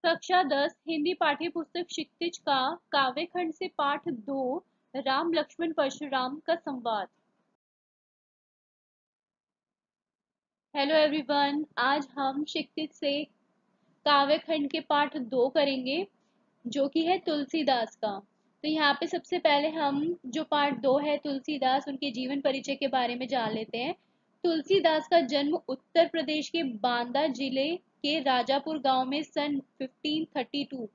कक्षा 10 हिंदी पाठ्य पुस्तक क्षितिज का काव्यखंड से पाठ 2 राम लक्ष्मण परशुराम का संवाद। हेलो एवरीवन, आज हम क्षितिज से काव्यखंड के पाठ 2 करेंगे जो कि है तुलसीदास का। तो यहाँ पे सबसे पहले हम जो पार्ट 2 है तुलसीदास उनके जीवन परिचय के बारे में जान लेते हैं। तुलसीदास का जन्म उत्तर प्रदेश के बांदा जिले के राजापुर गांव में सन 1532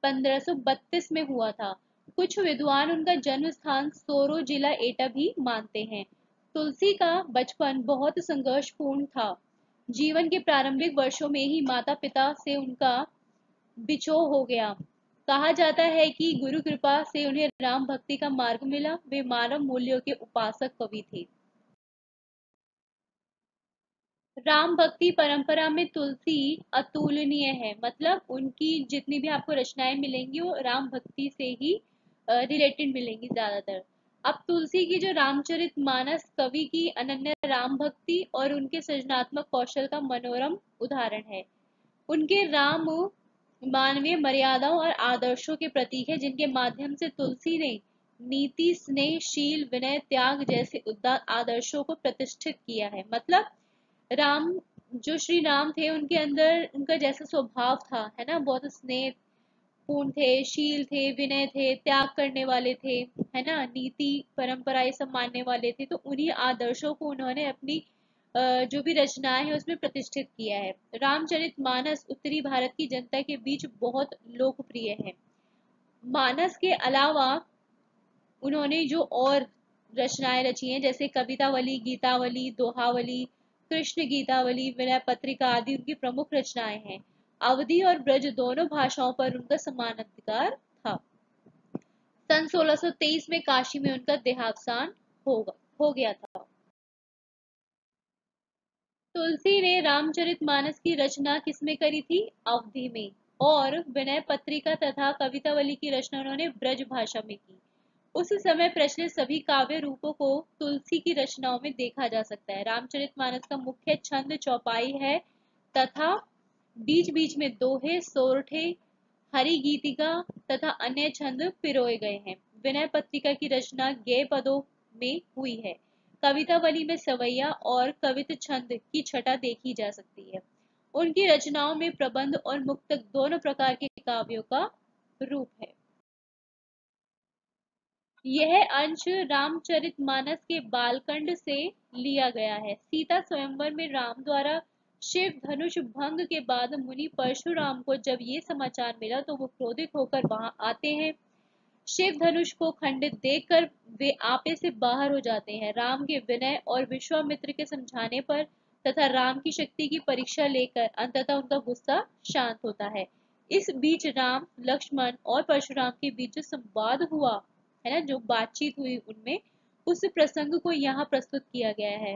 1532 में हुआ था। कुछ विद्वान उनका जन्म स्थान सोरो जिला एटा भी मानते हैं। तुलसी का बचपन बहुत संघर्षपूर्ण था। जीवन के प्रारंभिक वर्षों में ही माता पिता से उनका बिछोह हो गया। कहा जाता है कि गुरु कृपा से उन्हें राम भक्ति का मार्ग मिला। वे मानव मूल्यों के उपासक कवि थे। राम भक्ति परंपरा में तुलसी अतुलनीय है, मतलब उनकी जितनी भी आपको रचनाएं मिलेंगी वो राम भक्ति से ही रिलेटेड मिलेंगी ज्यादातर। अब तुलसी की जो रामचरित मानस कवि की अनन्य राम भक्ति और उनके सृजनात्मक कौशल का मनोरम उदाहरण है। उनके राम मानवीय मर्यादाओं और आदर्शों के प्रतीक है, जिनके माध्यम से तुलसी ने नीति, स्नेह, शील, विनय, त्याग जैसे उदात्त आदर्शों को प्रतिष्ठित किया है। मतलब राम, जो श्री राम थे उनके अंदर उनका जैसा स्वभाव था, है ना, बहुत स्नेह पूर्ण थे, शील थे, विनय थे, त्याग करने वाले थे, है ना, नीति परंपराएं सब मानने वाले थे। तो उन्हीं आदर्शों को उन्होंने अपनी जो भी रचनाएं है उसमें प्रतिष्ठित किया है। रामचरितमानस उत्तरी भारत की जनता के बीच बहुत लोकप्रिय है। मानस के अलावा उन्होंने जो और रचनाएं रची हैं जैसे कवितावली, गीतावली, दोहावली, कृष्ण गीतावली, विनय पत्रिका आदि उनकी प्रमुख रचनाएं हैं। अवधी और ब्रज दोनों भाषाओं पर उनका समान अधिकार था। सन 1623 में काशी में उनका देहावसान हो गया था। तुलसी ने रामचरितमानस की रचना किसमें करी थी? अवधी में। और विनय पत्रिका तथा कवितावली की रचना उन्होंने ब्रज भाषा में की। उस समय प्रचलित सभी काव्य रूपों को तुलसी की रचनाओं में देखा जा सकता है। रामचरितमानस का मुख्य छंद चौपाई है तथा बीच बीच में दोहे, सोरठे, हरि गीतिका तथा अन्य छंद पिरोए गए हैं। विनय पत्रिका की रचना गेय पदों में हुई है। कवितावली में सवैया और कवित छंद की छटा देखी जा सकती है। उनकी रचनाओं में प्रबंध और मुक्तक दोनों प्रकार के काव्यों का रूप है। यह अंश रामचरितमानस के बालकांड से लिया गया है। सीता स्वयंवर में राम द्वारा शिव धनुष भंग के बाद मुनि परशुराम को जब ये समाचार मिला तो वो क्रोधित होकर वहां आते हैं। शिव धनुष को खंडित देखकर वे आपे से बाहर हो जाते हैं। राम के विनय और विश्वामित्र के समझाने पर तथा राम की शक्ति की परीक्षा लेकर अंततः उनका गुस्सा शांत होता है। इस बीच राम, लक्ष्मण और परशुराम के बीच जो संवाद हुआ है ना, जो बातचीत हुई उनमें, उस प्रसंग को यहाँ प्रस्तुत किया गया है।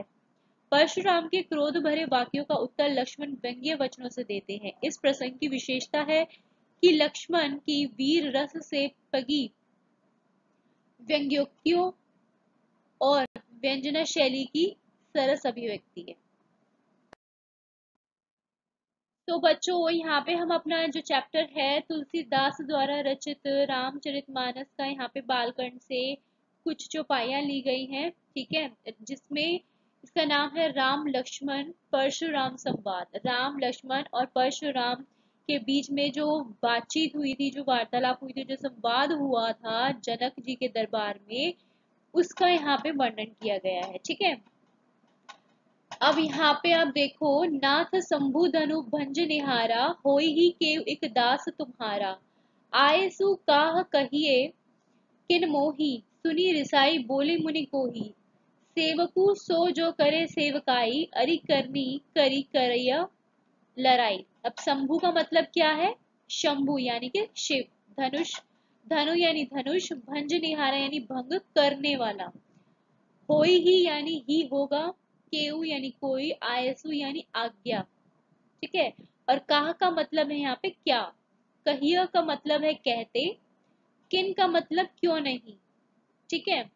परशुराम के क्रोध भरे वाक्यों का उत्तर लक्ष्मण व्यंग्य वचनों से देते हैं। इस प्रसंग की विशेषता है कि लक्ष्मण की वीर रस से पगी व्यंग्योक्तियों और व्यंजना शैली की सरस अभिव्यक्ति है। तो बच्चों, यहाँ पे हम अपना जो चैप्टर है तुलसीदास द्वारा रचित रामचरितमानस का, यहाँ पे बालकांड से कुछ चौपाइयाँ ली गई हैं, ठीक है, जिसमें इसका नाम है राम लक्ष्मण परशुराम संवाद। राम, लक्ष्मण और परशुराम के बीच में जो बातचीत हुई थी, जो वार्तालाप हुई थी, जो संवाद हुआ था जनक जी के दरबार में, उसका यहाँ पे वर्णन किया गया है। ठीक है, अब यहाँ पे आप देखो, नाथ शंभु धनु भंज निहारा, होई ही केव एक दास तुम्हारा, आए सु काह कहिए किन मोही, सुनी रिसाई बोले मुनि कोही, सेवकु सो जो करे सेवकाई, अरि करनी करी करैया लड़ाई। अब शंभु का मतलब क्या है? शंभु यानी कि शिव, धनुष, धनु यानी धनुष, भंज निहारा यानी भंग करने वाला, होई ही यानी ही होगा, केऊ यानी कोई, आयसु यानी आज्ञा। ठीक है, और कहा का मतलब है यहाँ पे क्या, कहिया का मतलब है कहते, किन का मतलब क्यों नहीं। ठीक है,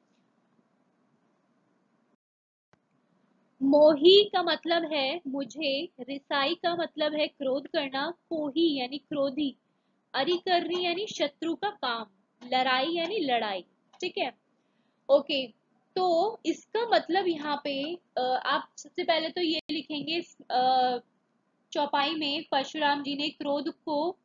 मोही का मतलब है मुझे, रिसाई का मतलब है क्रोध करना, कोही यानी क्रोधी, अरिकर्णी यानी शत्रु का काम, लड़ाई यानी लड़ाई। ठीक है, ओके। तो इसका मतलब यहाँ पे आप सबसे पहले तो ये लिखेंगे चौपाई में परशुराम जी ने क्रोध को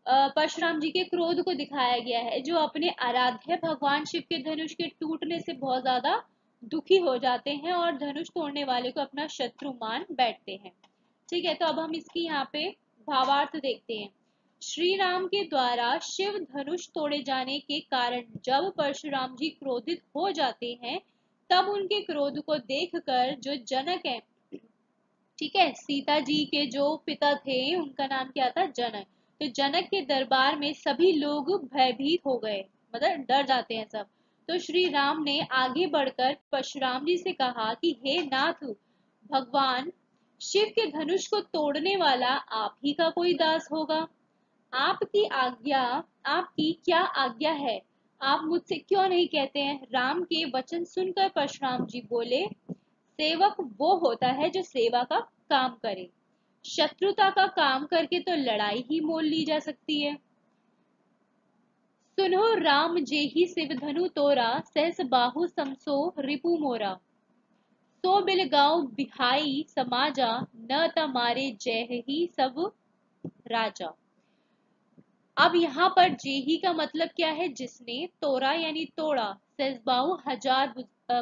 परशुराम जी के क्रोध को दिखाया गया है, जो अपने आराध्य भगवान शिव के धनुष के टूटने से बहुत ज्यादा दुखी हो जाते हैं और धनुष तोड़ने वाले को अपना शत्रु मान बैठते हैं। ठीक है, तो अब हम इसकी यहाँ पे भावार्थ देखते हैं। श्री राम के द्वारा शिव धनुष तोड़े जाने के कारण जब परशुराम जी क्रोधित हो जाते हैं, तब उनके क्रोध को देखकर जो जनक है, ठीक है, सीता जी के जो पिता थे उनका नाम क्या था, जनक। तो जनक के दरबार में सभी लोग भयभीत हो गए, मतलब डर जाते हैं सब। तो श्री राम ने आगे बढ़कर परशुराम जी से कहा कि हे नाथ, भगवान शिव के धनुष को तोड़ने वाला आप ही का कोई दास होगा। आपकी आज्ञा, आपकी क्या आज्ञा है, आप मुझसे क्यों नहीं कहते हैं। राम के वचन सुनकर परशुराम जी बोले, सेवक वो होता है जो सेवा का काम करे, शत्रुता का काम करके तो लड़ाई ही मोल ली जा सकती है। सुनो राम जेहि शिव धनु तोरा, सहस बाहु समसो रिपु मोरा। सो बिल गाँव बिहाई समाजा, न तमारे जय ही सब राजा। अब यहाँ पर जेही का मतलब क्या है, जिसने, तोरा यानी तोड़ा, सहस्बाहु हजार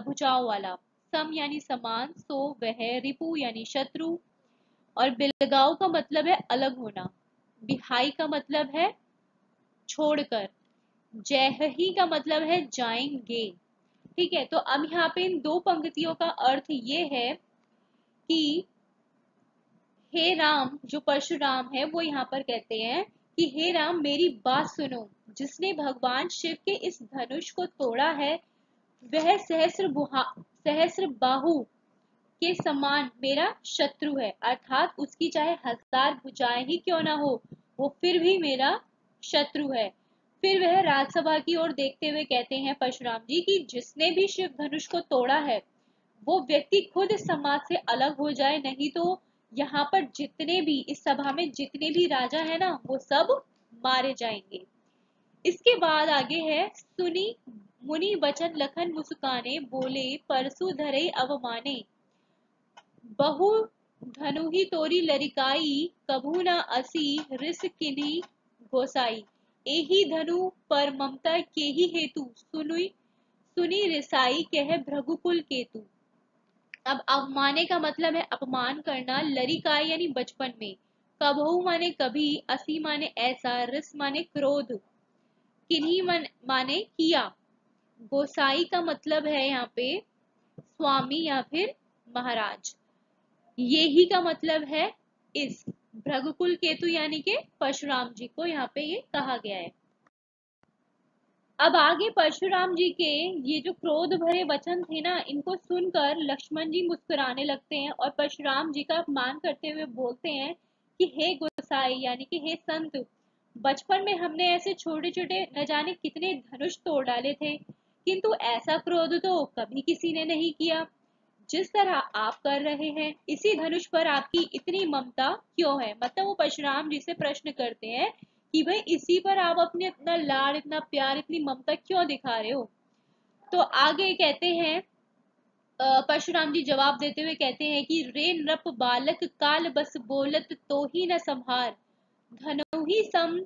भुजाओं वाला, सम यानी समान, सो वह, रिपु यानी शत्रु, और बिलगाव का मतलब है अलग होना, बिहाई का मतलब है छोड़कर, जय ही का मतलब है जाएंगे। ठीक है, तो अब यहाँ पे इन दो पंक्तियों का अर्थ ये है कि हे राम, जो परशुराम है वो यहाँ पर कहते हैं कि हे राम मेरी बात सुनो, जिसने भगवान शिव के इस धनुष को तोड़ा है वह सहस्र बाहु के समान मेरा शत्रु है, अर्थात उसकी चाहे हजार भुजाएं ही क्यों ना हो, वो फिर भी मेरा शत्रु है। फिर वह राजसभा की ओर देखते हुए कहते हैं परशुराम जी की जिसने भी शिव धनुष को तोड़ा है वो व्यक्ति खुद समाज से अलग हो जाए, नहीं तो यहाँ पर जितने भी, इस सभा में जितने भी राजा है ना वो सब मारे जाएंगे। इसके बाद आगे है, सुनी मुनि वचन लखन मुस्काने, बोले परसु धरे अवमाने, बहु धनु ही तोरी लरिकाई, कभू न असी रिस किन्ही गोसाई। एही धनु पर ममता के ही हेतु, सुनी सुनी रिसाई कह भृगुकुल केतु। अब अवमाने का मतलब है अपमान करना, लरिकाई यानी बचपन में, कबहू माने कभी, असी माने ऐसा, रिस माने क्रोध, किन्हीं माने किया, गोसाई का मतलब है यहाँ पे स्वामी या फिर महाराज, ये ही का मतलब है इस भृगुकुल केतु यानी के परशुराम जी को यहाँ पे ये कहा गया है। अब आगे परशुराम जी के ये जो क्रोध भरे वचन थे ना, इनको सुनकर लक्ष्मण जी मुस्कुराने लगते हैं और परशुराम जी का अपमान करते हुए बोलते हैं कि हे गोसाई यानी कि हे संत, बचपन में हमने ऐसे छोटे छोटे न जाने कितने धनुष तोड़ डाले थे, किंतु ऐसा क्रोध तो कभी किसी ने नहीं किया जिस तरह आप कर रहे हैं। इसी धनुष पर आपकी इतनी ममता क्यों है, मतलब वो परशुराम जी से प्रश्न करते हैं कि भाई इसी पर आप अपने इतना लाड़, इतना प्यार, इतनी ममता क्यों दिखा रहे हो। तो आगे कहते हैं, परशुराम जी जवाब देते हुए कहते हैं कि रे नृप बालक काल बस बोलत तो ही न संभार, धनु ही सम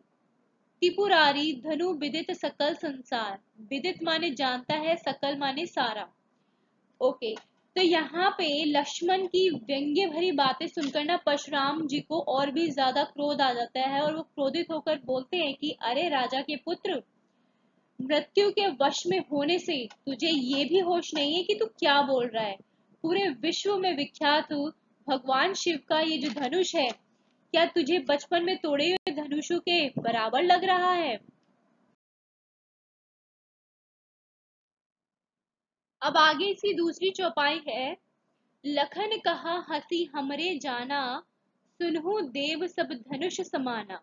त्रिपुरारी धनु विदित सकल संसार। विदित माने जानता है, सकल माने सारा। ओके, तो यहाँ पे लक्ष्मण की व्यंग्य भरी बातें सुनकर ना परशुराम जी को और भी ज्यादा क्रोध आ जाता है और वो क्रोधित होकर बोलते हैं कि अरे राजा के पुत्र, मृत्यु के वश में होने से तुझे ये भी होश नहीं है कि तू क्या बोल रहा है। पूरे विश्व में विख्यात भगवान शिव का ये जो धनुष है, क्या तुझे बचपन में तोड़े हुए धनुषों के बराबर लग रहा है। अब आगे इसकी दूसरी चौपाई है, लखन कहा हंसी हमरे जाना, सुनहु देव सब धनुष समाना।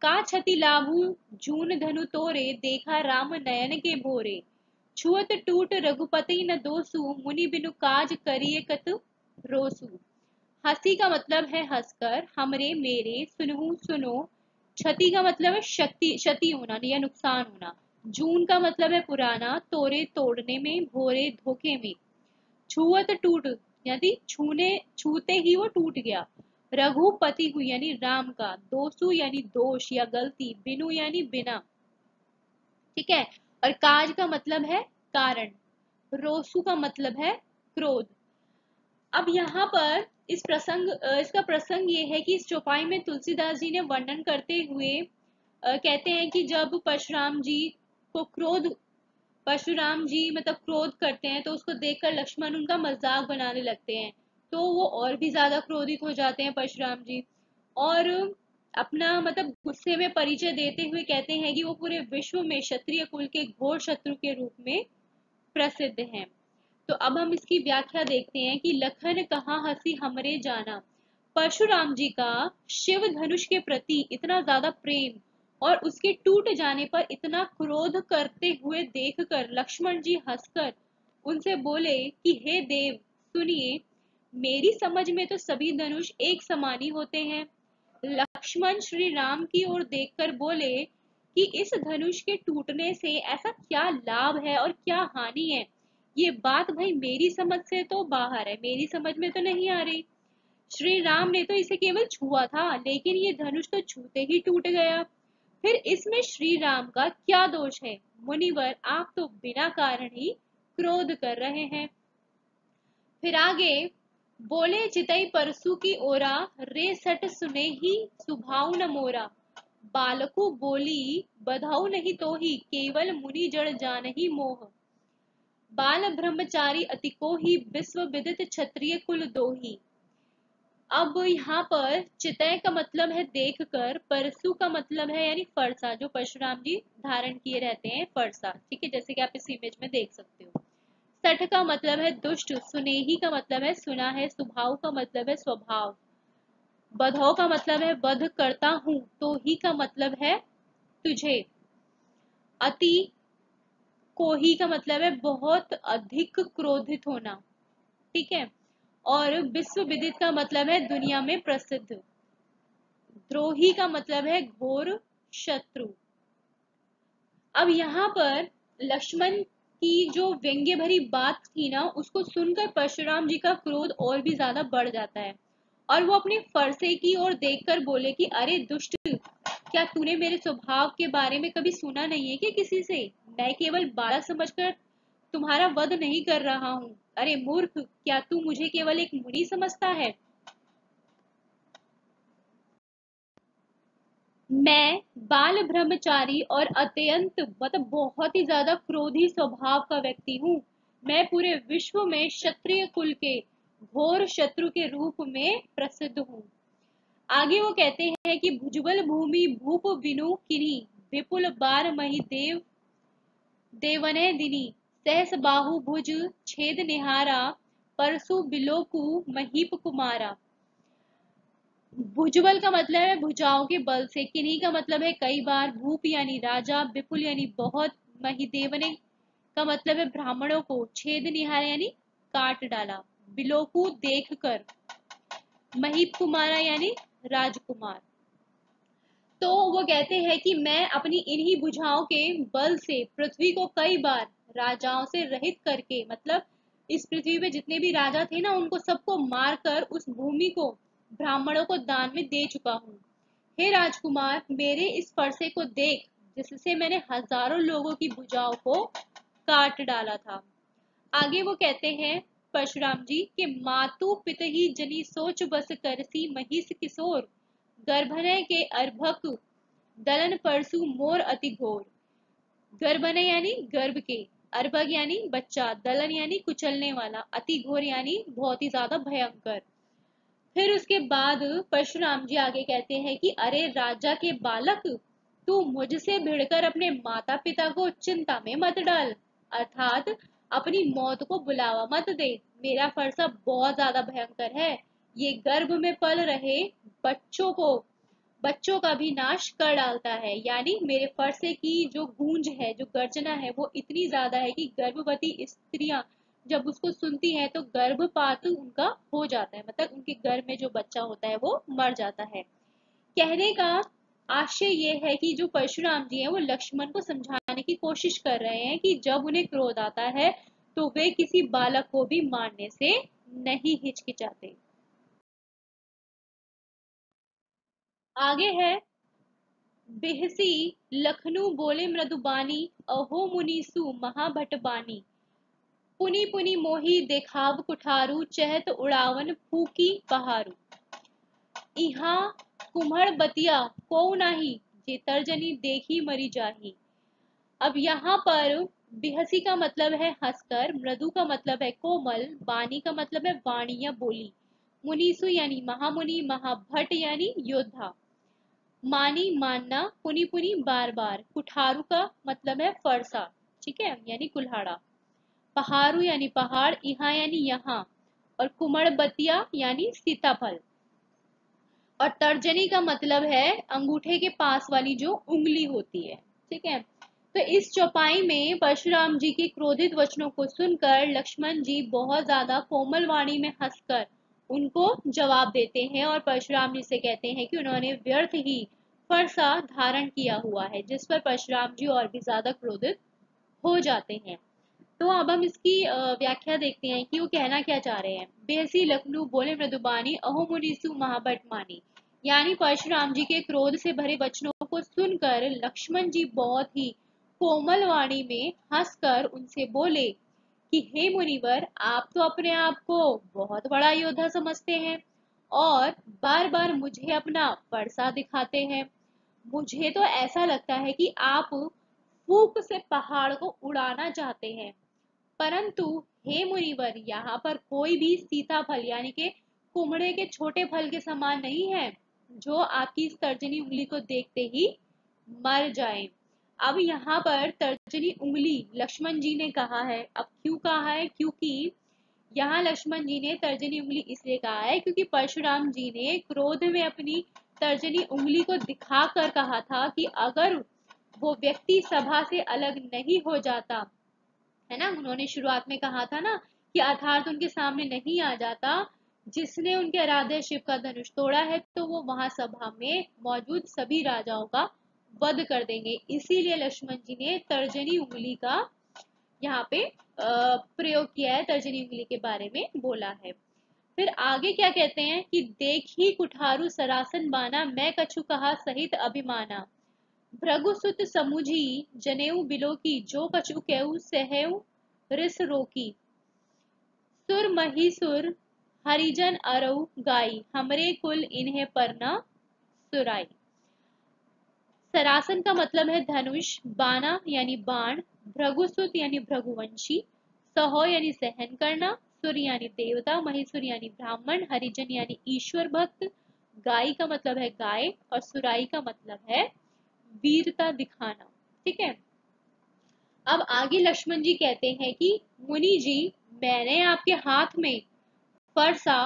का छति लाभू जून धनु तोरे, देखा राम नयन के भोरे। छुअत टूट रघुपति न दोसु, मुनि बिनु काज करिए कत रोसु। हंसी का मतलब है हंसकर, हमरे मेरे, सुनहु सुनो, क्षति का मतलब है क्षति होना या नुकसान होना। जून का मतलब है पुराना, तोरे तोड़ने में, भोरे धोखे में। छुअत टूट, यानी छूते ही वो टूट गया। रघुपति हुई यानी राम का। दोषु यानी दोष या गलती। बिनु यानी बिना। ठीक है। और काज का मतलब है कारण। रोसु का मतलब है क्रोध। अब यहाँ पर इसका प्रसंग ये है कि इस चौपाई में तुलसीदास जी ने वर्णन करते हुए कहते हैं कि जब परशुराम जी को क्रोध परशुराम जी मतलब क्रोध करते हैं तो उसको देखकर लक्ष्मण उनका मजाक बनाने लगते हैं। तो वो और भी ज्यादा क्रोधित हो जाते हैं परशुराम जी, और अपना मतलब गुस्से में परिचय देते हुए कहते हैं कि वो पूरे विश्व में क्षत्रिय कुल के घोर शत्रु के रूप में प्रसिद्ध हैं। तो अब हम इसकी व्याख्या देखते हैं कि लखन कहाँ हंसी हमरे जाना। परशुराम जी का शिव धनुष के प्रति इतना ज्यादा प्रेम और उसके टूट जाने पर इतना क्रोध करते हुए देखकर लक्ष्मण जी हंसकर उनसे बोले कि हे देव सुनिए, मेरी समझ में तो सभी धनुष एक समान ही होते हैं। लक्ष्मण श्री राम की ओर देखकर बोले कि इस धनुष के टूटने से ऐसा क्या लाभ है और क्या हानि है। ये बात भाई मेरी समझ से तो बाहर है, मेरी समझ में तो नहीं आ रही। श्री राम ने तो इसे केवल छुआ था, लेकिन ये धनुष तो छूते ही टूट गया। फिर इसमें श्री राम का क्या दोष है। मुनिवर, आप तो बिना कारण ही क्रोध कर रहे हैं। फिर आगे बोले, चितई परसु की ओरा, रे सट सुने ही सुभाव न मोरा। बालकु बोली बधाऊ नहीं तो ही, केवल मुनि जड़ जान ही मोह। बाल ब्रह्मचारी अतिको ही, विश्व विदित क्षत्रिय कुल दोही। अब यहाँ पर चितय का मतलब है देखकर, परसु का मतलब है यानी फरसा, जो परशुराम जी धारण किए रहते हैं फरसा। ठीक है, जैसे कि आप इस इमेज में देख सकते हो। सठ का मतलब है दुष्ट। सुनेही का मतलब है सुना है। स्वभाव का मतलब है स्वभाव। बधौ का मतलब है वध करता हूं। तो ही का मतलब है तुझे। अति कोही का मतलब है बहुत अधिक क्रोधित होना। ठीक है। और विश्व विदित का मतलब है दुनिया में प्रसिद्ध। द्रोही का मतलब है घोर शत्रु। अब यहाँ पर लक्ष्मण की जो व्यंग्य भरी बात थी ना, उसको सुनकर परशुराम जी का क्रोध और भी ज्यादा बढ़ जाता है, और वो अपने फरसे की ओर देखकर बोले कि अरे दुष्ट, क्या तूने मेरे स्वभाव के बारे में कभी सुना नहीं है कि किसी से? मैं केवल बालक समझकर तुम्हारा वध नहीं कर रहा हूँ। अरे मूर्ख, क्या तू मुझे केवल एक मुनि समझता है? मैं बाल ब्रह्मचारी और अत्यंत मतलब बहुत ही ज्यादा क्रोधी स्वभाव का व्यक्ति हूँ। मैं पूरे विश्व में क्षत्रिय कुल के घोर शत्रु के रूप में प्रसिद्ध हूँ। आगे वो कहते हैं कि भुजबल भूमि भूप बिनु किन्ही, विपुल बार मही देवने दिनी, सहस बाहु भुज छेद निहारा, परसु बिलोकु महीप कुमारा। भुजबल का मतलब है भुजाओं के बल से। किन्हीं का मतलब है कई बार। भूप यानी राजा। विपुल यानी बहुत। महिदेवने का मतलब है ब्राह्मणों को। छेद निहार यानी काट डाला। बिलोकु देख कर। महीप कुमारा यानी राजकुमार। तो वो कहते हैं कि मैं अपनी इन्हीं भुजाओं के बल से पृथ्वी को कई बार राजाओं से रहित करके, मतलब इस पृथ्वी पे जितने भी राजा थे ना, उनको सबको मार कर उस भूमि को ब्राह्मणों को दान में दे चुका हूँ। हे राजकुमार, मेरे इस फरसे को देख, जिससे मैंने हजारों लोगों की भुजाओं को काट डाला था। आगे वो कहते हैं परशुराम जी कि मातु पितहि जनी सोच बस करसी महिष किशोर, गर्भनय के अर्भक दलन परसु मोर अति घोर। गर्भनय यानी गर्भ के, अर्भक यानी बच्चा, दलन यानी कुचलने वाला, अति घोर यानी बहुत ही ज्यादा भयंकर। फिर उसके बाद परशुराम जी आगे कहते हैं कि अरे राजा के बालक, तू मुझसे भिड़कर अपने माता पिता को चिंता में मत डाल, अर्थात अपनी मौत को बुलावा मत दे। मेरा फरसा बहुत ज्यादा भयंकर है। ये गर्भ में पल रहे बच्चों का भी नाश कर डालता है। यानी मेरे फरसे की जो गूंज है, जो गर्जना है, वो इतनी ज्यादा है कि गर्भवती स्त्रियां जब उसको सुनती हैं तो गर्भपात उनका हो जाता है, मतलब उनके गर्भ में जो बच्चा होता है वो मर जाता है। कहने का आशय ये है कि जो परशुराम जी हैं वो लक्ष्मण को समझाने की कोशिश कर रहे हैं कि जब उन्हें क्रोध आता है तो वे किसी बालक को भी मारने से नहीं हिचकिचाते। आगे है, बिहसी लखनऊ बोले मृदुबानी, अहो मुनीसु महाभटबानी, पुनि पुनि मोही देखाव कुठारू, चहत उड़ावन फूकी बहारू। इहा कुम्हड़ बतिया को नाही, जे तर्जनी देखी मरी जाही। अब यहाँ पर बिहसी का मतलब है हंसकर, मृदु का मतलब है कोमल, बानी का मतलब है वाणी या बोली, मुनीसु यानी महामुनि, महाभट यानी योद्धा, मानी मानना, पुनी पुनी बार बार, कुठारू का मतलब है फरसा, ठीक है, यानी कुल्हाड़ा, पहाड़ू यानी पहाड़, इहा यानी यहाँ, और कुमड़ बतिया यानी सीताफल, और तर्जनी का मतलब है अंगूठे के पास वाली जो उंगली होती है, ठीक है। तो इस चौपाई में परशुराम जी के क्रोधित वचनों को सुनकर लक्ष्मण जी बहुत ज्यादा कोमल वाणी में हंसकर उनको जवाब देते हैं और परशुराम जी से कहते हैं कि उन्होंने व्यर्थ ही फरसा धारण किया हुआ है, जिस पर परशुराम जी और भी ज्यादा क्रोधित हो जाते हैं। तो अब हम इसकी व्याख्या देखते हैं कि वो कहना क्या चाह रहे हैं। बेहसी लखनऊ बोले मृदुबानी, अहो मुनीसु महाबट मानी, यानी परशुराम जी के क्रोध से भरे वचनों को सुनकर लक्ष्मण जी बहुत ही कोमल वाणी में हंसकर उनसे बोले कि हे मुनिवर, आप तो अपने आप को बहुत बड़ा योद्धा समझते हैं और बार बार मुझे अपना परसा दिखाते हैं। मुझे तो ऐसा लगता है कि आप फूक से पहाड़ को उड़ाना चाहते हैं, परंतु हे मुनिवर, यहाँ पर कोई भी सीताफल यानी कि कुमड़े के छोटे फल के समान नहीं है जो आपकी इस तर्जनी उंगली को देखते ही मर जाए। अब यहाँ पर तर्जनी उंगली लक्ष्मण जी ने कहा है। अब क्यों कहा है? क्योंकि यहाँ लक्ष्मण जी ने तर्जनी उंगली इसलिए कहा है क्योंकि परशुराम जी ने क्रोध में अपनी तर्जनी उंगली को दिखाकर कहा था कि अगर वो व्यक्ति सभा से अलग नहीं हो जाता, है ना, उन्होंने शुरुआत में कहा था ना कि अर्थात उनके सामने नहीं आ जाता जिसने उनके आराध्य शिव का धनुष तोड़ा है, तो वो वहां सभा में मौजूद सभी राजाओं का वध कर देंगे। इसीलिए लक्ष्मण जी ने तर्जनी उंगली का यहाँ पे प्रयोग किया है, तर्जनी उंगली के बारे में बोला है। फिर आगे क्या कहते हैं कि देखी कुठारू सरासन बाना, मैं कछु कहा सहित अभिमाना, भृगुसुत समुझी जनेऊ बिलो की, जो कछु केहू सहेऊ रिस रोकी, सुर महिसुर हरिजन अरऊ गाई, हमरे कुल इन्हें परना सुराई। सरासन का मतलब है धनुष, बाना यानी बाण, भृगुसुत यानी भृगुवंशी, सहो यानी सहन करना, सुर यानी देवता, महिसुर यानी ब्राह्मण, हरिजन यानी ईश्वर भक्त, गाय का मतलब है गाय, और सुराई का मतलब है वीरता दिखाना। ठीक है। अब आगे लक्ष्मण जी कहते हैं कि मुनि जी, मैंने आपके हाथ में फरसा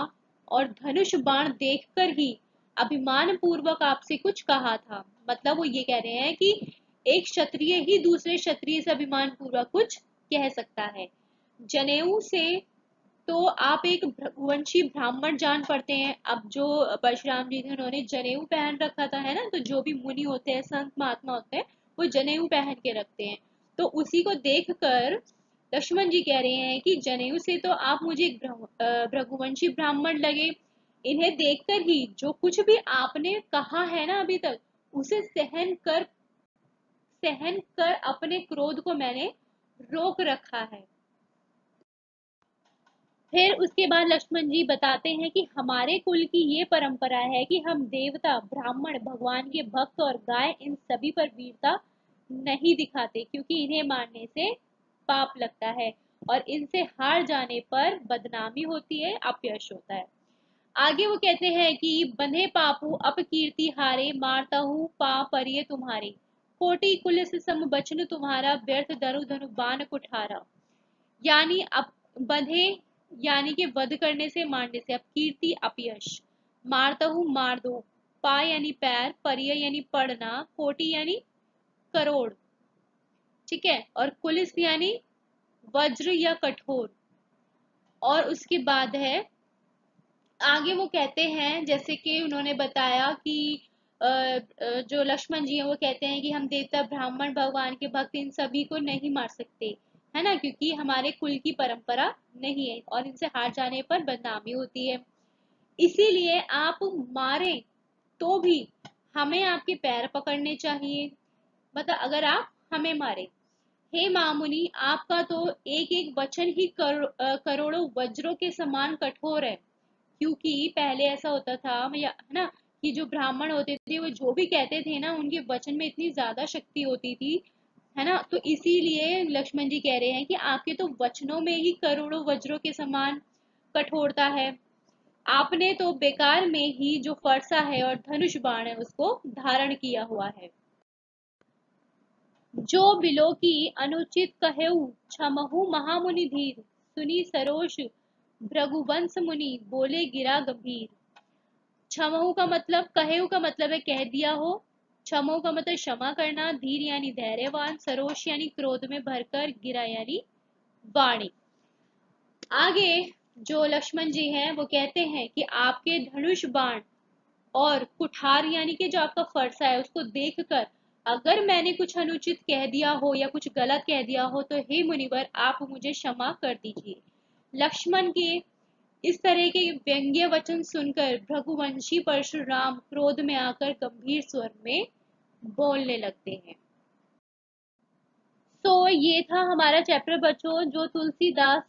और धनुष बाण देखकर ही अभिमान पूर्वक आपसे कुछ कहा था। मतलब वो ये कह रहे हैं कि एक क्षत्रिय ही दूसरे क्षत्रिय से अभिमान पूर्वक कुछ कह सकता है। जनेऊ से तो आप एक वंशी ब्राह्मण जान पड़ते हैं। अब जो परशुराम जी थे उन्होंने जनेऊ पहन रखा था, है ना, तो जो भी मुनि होते हैं, संत महात्मा होते हैं, वो जनेऊ पहन के रखते हैं। तो उसी को देखकर लक्ष्मण जी कह रहे हैं कि जनेऊ से तो आप मुझे भृगुवंशी ब्राह्मण लगे। इन्हें देखकर ही जो कुछ भी आपने कहा है ना अभी तक, उसे सहन कर अपने क्रोध को मैंने रोक रखा है। फिर उसके बाद लक्ष्मण जी बताते हैं कि हमारे कुल की ये परंपरा है कि हम देवता, ब्राह्मण, भगवान के भक्त और गाय, इन सभी पर वीरता नहीं दिखाते, क्योंकि इन्हें मारने से पाप लगता है और इनसे हार जाने पर बदनामी होती है, अपयश होता है। आगे वो कहते हैं कि बंधे पापू अपकीर्ति हारे, मारता हूँ पा परिये तुम्हारे, कोटि कुलिस सम बचन तुम्हारा, व्यर्थ दरु धनु बाण कुठारा। यानी अब बंधे यानी कि वध करने से, मारने से, अब कीर्ति अपयश, मारता हूं मार दो, पा यानी पैर, परिय यानी पढ़ना, कोटि यानी करोड़, ठीक है, और कुलिस यानी वज्र या कठोर। और उसके बाद है आगे वो कहते हैं, जैसे कि उन्होंने बताया कि जो लक्ष्मण जी हैं वो कहते हैं कि हम देवता ब्राह्मण भगवान के भक्त इन सभी को नहीं मार सकते, है ना, क्योंकि हमारे कुल की परंपरा नहीं है और इनसे हार जाने पर बदनामी होती है। इसीलिए आप मारें तो भी हमें आपके पैर पकड़ने चाहिए, मतलब अगर आप हमें मारे। हे मामुनि, आपका तो एक एक वचन ही करोड़ों वज्रों के समान कठोर है। क्योंकि पहले ऐसा होता था या है ना, कि जो ब्राह्मण होते थे वो जो भी कहते थे ना, उनके वचन में इतनी ज्यादा शक्ति होती थी, है ना, तो इसीलिए लक्ष्मण जी कह रहे हैं कि आपके तो वचनों में ही करोड़ों वज्रों के समान कठोरता है। आपने तो बेकार में ही जो फरसा है और धनुष बाण है उसको धारण किया हुआ है। जो बिलो की अनुचित कहेऊ क्षमहु महामुनि धीर, सुनी सरोष भृगुवंश मुनि बोले गिरा गंभीर। क्षमहु का मतलब, कहेऊ का मतलब है कह दिया हो, क्षमहु का मतलब क्षमा करना, धीर यानी धैर्यवान, सरोष यानी क्रोध में भरकर, गिरा यानी वाणी। आगे जो लक्ष्मण जी हैं वो कहते हैं कि आपके धनुष बाण और कुठार यानी कि जो आपका फरसा है उसको देखकर अगर मैंने कुछ अनुचित कह दिया हो या कुछ गलत कह दिया हो तो हे मुनिवर आप मुझे क्षमा कर दीजिए। लक्ष्मण के इस तरह के व्यंग्य वचन सुनकर भृगुवंशी परशुराम क्रोध में आकर गंभीर स्वर में बोलने लगते हैं। तो ये था हमारा चैप्टर बच्चों, जो तुलसीदास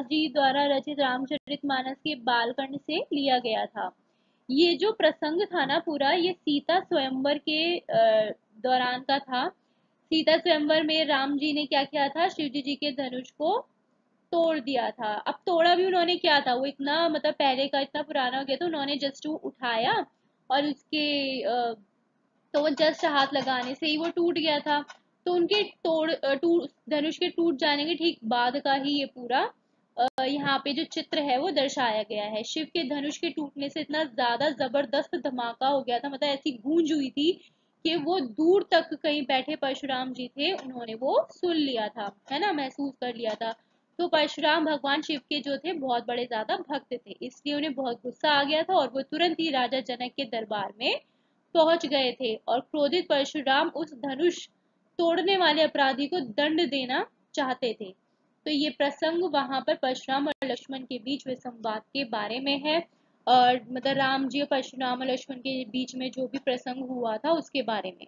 जी द्वारा रचित रामचरितमानस के बालकांड से लिया गया था। ये जो प्रसंग था ना पूरा, ये सीता स्वयंवर के दौरान का था। सीता स्वयंवर में राम जी ने क्या किया था, शिव जी के धनुष को तोड़ दिया था। अब तोड़ा भी उन्होंने क्या था, वो इतना मतलब पहले का इतना पुराना हो गया था, उन्होंने जस्ट वो उठाया और उसके तो वो जस्ट हाथ लगाने से ही वो टूट गया था। तो उनके धनुष के टूट जाने के ठीक बाद का ही ये पूरा यहाँ पे जो चित्र है वो दर्शाया गया है। शिव के धनुष के टूटने से इतना ज्यादा जबरदस्त धमाका हो गया था, मतलब ऐसी गूंज हुई थी कि वो दूर तक कहीं बैठे परशुराम जी थे उन्होंने वो सुन लिया था, है ना, महसूस कर लिया था। तो परशुराम भगवान शिव के जो थे बहुत बड़े ज्यादा भक्त थे, इसलिए उन्हें बहुत गुस्सा आ गया था और वो तुरंत ही राजा जनक के दरबार में पहुंच गए थे और क्रोधित परशुराम उस धनुष तोड़ने वाले अपराधी को दंड देना चाहते थे। तो ये प्रसंग वहां पर परशुराम और लक्ष्मण के बीच हुए संवाद के बारे में है, और मतलब राम जी और परशुराम और लक्ष्मण के बीच में जो भी प्रसंग हुआ था उसके बारे में।